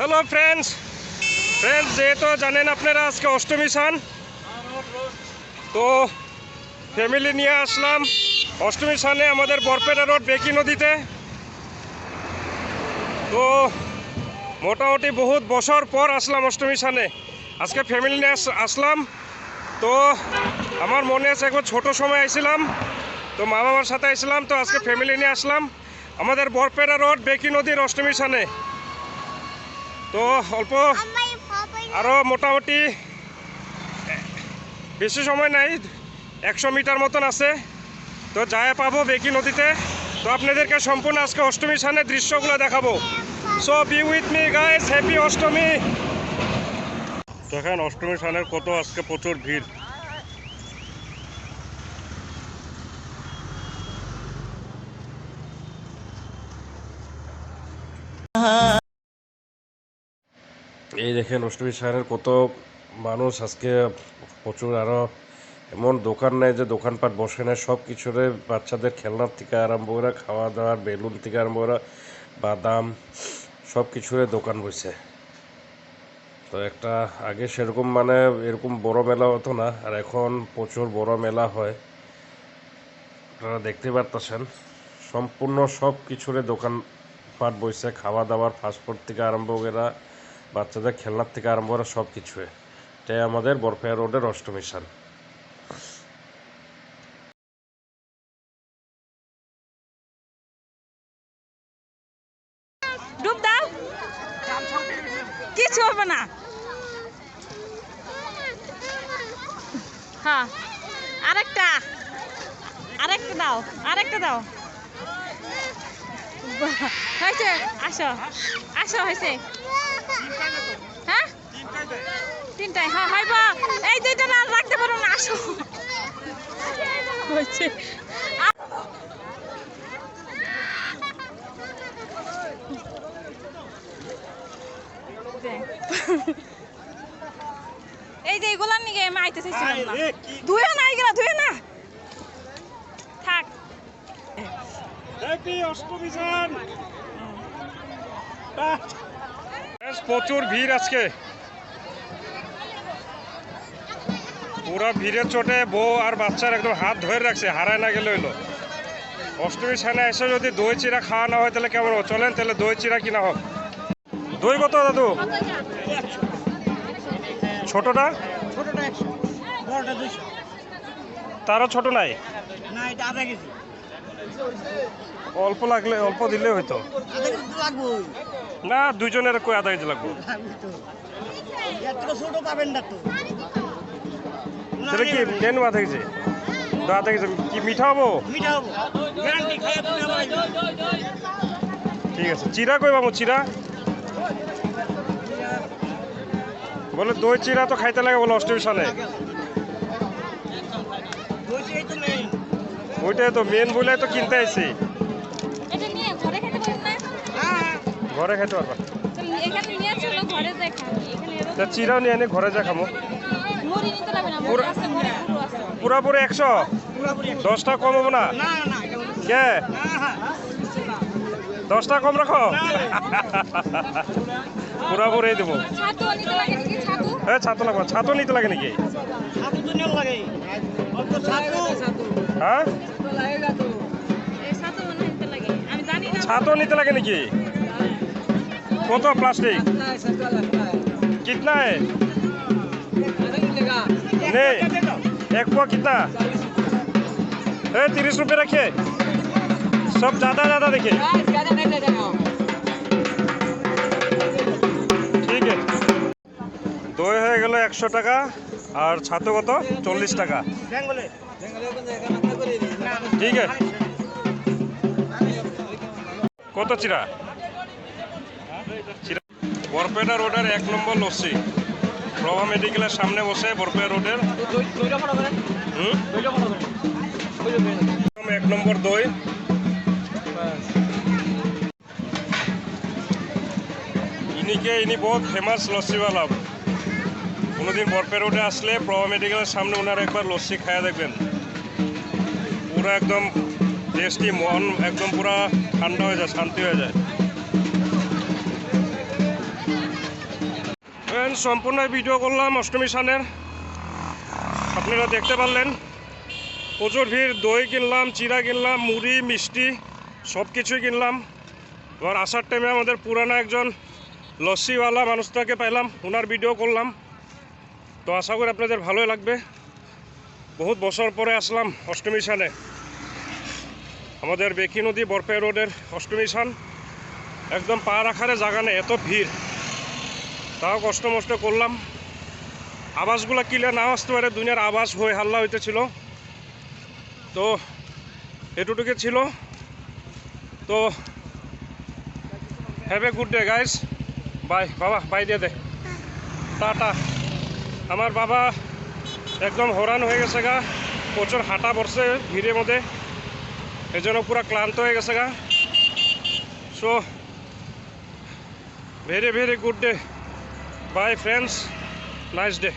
Hello friends যেহেতু জানেন আপনারা আজকে অষ্টমী স্নান, তো ফ্যামিলি নিয়ে আসলাম অষ্টমী স্নানে আমাদের বরপেটা রোড বেকি নদীতে। তো মোটামুটি বহুত বছর পর আসলাম অষ্টমী স্নানে, আজকে ফ্যামিলি নিয়ে আসলাম। তো আমার মনে আছে একবার ছোটো সময় আইছিলাম, তো মা বাবার সাথে আইছিলাম, তো আজকে ফ্যামিলি নিয়ে আসলাম আমাদের বরপেটা রোড বেকি নদীর অষ্টমী স্নানে। তো অল্প আরও মোটামুটি বেশি সময় নাই, 100 মিটার মতন আছে, তো যায় পাবো বেকি নদীতে। তো আপনাদেরকে সম্পূর্ণ আজকে অষ্টমী স্নানের দৃশ্যগুলো দেখাবো। So B with me guys, happy Ashtami. দেখেন অষ্টমী স্নানের কত আজকে প্রচুর ভিড়। এই দেখেন অষ্টমী স্নানের কত মানুষ আজকে প্রচুর। আরও এমন দোকান নেই যে দোকানপাট বসে নেয়, সব কিছুরে বাচ্চাদের খেলনার থেকে আরম্ভ করে খাওয়া দাওয়ার, বেলুন থেকে আরম্ভ করে বাদাম, সব কিছুরে দোকান বসে। তো একটা আগে সেরকম মানে এরকম বড় মেলা হতো না, আর এখন প্রচুর বড় মেলা হয়। আপনারা দেখতে পারতেছেন সম্পূর্ণ সব কিছুরে দোকানপাট বসে, খাওয়া দাওয়ার ফাস্টফুড থেকে আরম্ভ করে বাচ্চাদের খেলনার থেকে আরম্ভ করে সব কিছুই। এটাই আমাদের বরপেটা রোডের অষ্টমী স্নান। ডুব দাও, কিছু হবে না। হ্যাঁ, আরেকটা দাও, আরেকটা দাও। হয়েছে, আসো আসো, হয়েছে। হ্যাঁ, তিনটায়, হ্যাঁ হইব। এই দুইটা না রাখতে পারো না, আসো। হয়েছে। এই যে এগুলার নিকে আমি আইতে চাইছিলাম না। ধুয়ে না এগুলা, ধুয়ে না, থাক। প্রচুর ভিড় আজকে, পুরা ভিড়ের চোটে বউ আর বাচ্চার একদম হাত ধরে রাখছে, হারায় না গেলে হইলো। অষ্টমী স্নানে এসে যদি দই চিরা খাওয়া না হয় তাহলে কেমন হবে? চলেন তাহলে দই চিরা কিনা হোক। দই কত দাদু? ছোটটা? তারও ছোট নাই? অল্প লাগলে অল্প দিলে হইতো না, দুইজনের কই আধা কেজি লাগবে? তাহলে কি নেন আধা কেজি? আধা কেজি কি মিঠা হবো? ঠিক আছে। চিরা কই পাবো? চিরা বলে দই চিরা তো খাইতে লাগে বলে অষ্টমী স্নানে। ওইটাই তো মেন বলে তো কিনতে আইছি। ঘরে খাইতে পারবা? চিরাও নিয়ে এনে ঘরে যা খামো। পুরাপুরি 100? 10টা কম হবো না? কে 10টা কম রাখো? পুরাপুরি দেবো। হ্যাঁ, ছাতু লাগবে। ছাতু নিতে লাগে নাকি? হ্যাঁ, ছাতু নিতে লাগে নাকি? কত প্লাস্টিक कितना है? नहीं, एक पो कितना? 30 रुपये रखिए। सब ज़्यादा देखिए। ঠিক আছে। দই হয়ে গেল 100 টাকা, আর ছাতু কত? 40 টাকা। ঠিক আছে। কত চিরা? বরপেটা রোডের 1 নম্বর লস্যি, প্রভা মেডিকেলের সামনে বসে বরপেটা রোডের 1 নম্বর দই। ইনি বহুত ফেমাস লস্যিওয়ালা। কোনোদিন বরপেটা রোডে আসলে প্রভা মেডিকেলের সামনে ওনার একবার লস্যি খায়া দেখবেন। পুরো একদম টেস্টি, মন একদম পুরা ঠান্ডা হয়ে যায়, শান্তি হয়ে যায়। ফ্রেন্ডস সম্পূর্ণ ভিডিও করলাম অষ্টমী সানের, আপনারা দেখতে পারলেন প্রচুর ভিড়। দই কিনলাম, চিরা কিনলাম, মুড়ি, মিষ্টি সব কিছুই কিনলাম। এবার আসার টাইমে আমাদের পুরানো একজন লস্যিওয়ালা মানুষটাকে পেলাম, ওনার ভিডিও করলাম। তো আশা করি আপনাদের ভালোই লাগবে। বহুত বছর পরে আসলাম অষ্টমী সানে, আমাদের বেকি নদী বরপে রোডের অষ্টমী সান। একদম পা রাখারে জায়গা নেই, এত ভিড়। তাও কষ্ট মষ্ট করলাম। আওয়াজগুলো ক্লিয়ার না আসতে পারে, দুনিয়ার আওয়াজ হয়ে হাল্লা হইতেছিল। তো এটুটুকু ছিল। তো have a good day guys, bye. বাবা বাই দিয়ে দে, টাটা। আমার বাবা একদম হরান হয়ে গেছে গা, প্রচুর হাঁটা পড়ছে ভিড়ের মধ্যে, এই জন্য পুরো ক্লান্ত হয়ে গেছে গা। So very very good day, by friends, nice day.